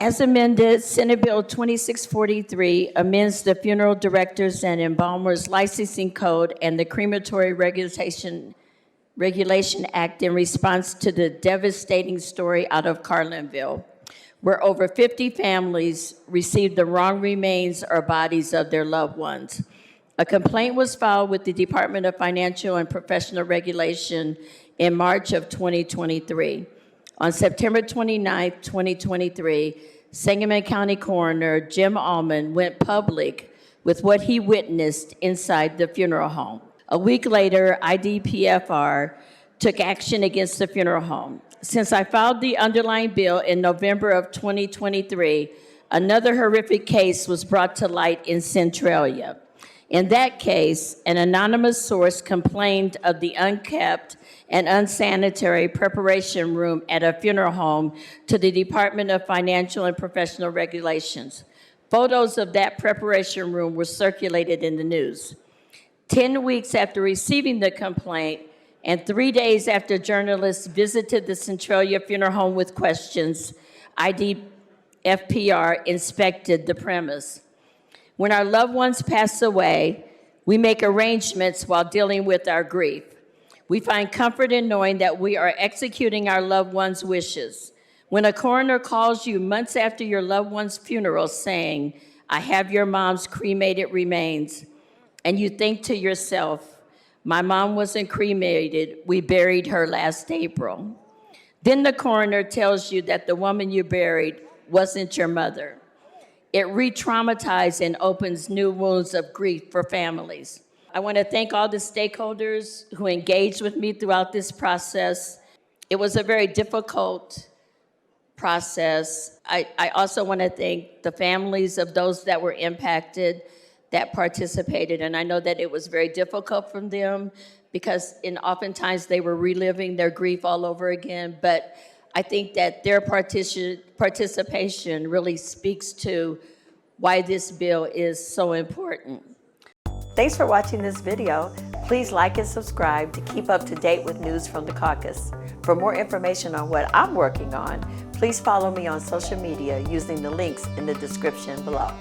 As amended, Senate Bill 2643 amends the Funeral Directors and Embalmers Licensing Code and the Crematory Regulation Act in response to the devastating story out of Carlinville, where over 50 families received the wrong remains or bodies of their loved ones. A complaint was filed with the Department of Financial and Professional Regulation in March of 2023. On September 29, 2023, Sangamon County Coroner Jim Allman went public with what he witnessed inside the funeral home. A week later, IDPFR took action against the funeral home. Since I filed the underlying bill in November of 2023, another horrific case was brought to light in Centralia. In that case, an anonymous source complained of the unkept and unsanitary preparation room at a funeral home to the Department of Financial and Professional Regulations. Photos of that preparation room were circulated in the news. 10 weeks after receiving the complaint, and 3 days after journalists visited the Centralia Funeral Home with questions, IDFPR inspected the premise. When our loved ones pass away, we make arrangements while dealing with our grief. We find comfort in knowing that we are executing our loved ones' wishes. When a coroner calls you months after your loved one's funeral saying, "I have your mom's cremated remains," and you think to yourself, "My mom wasn't cremated, we buried her last April." Then the coroner tells you that the woman you buried wasn't your mother. It re-traumatizes and opens new wounds of grief for families. I want to thank all the stakeholders who engaged with me throughout this process. It was a very difficult process. I also want to thank the families of those that were impacted, that participated, and I know that it was very difficult for them because oftentimes they were reliving their grief all over again, but I think that their participation really speaks to why this bill is so important. Thanks for watching this video. Please like and subscribe to keep up to date with news from the caucus. For more information on what I'm working on, please follow me on social media using the links in the description below.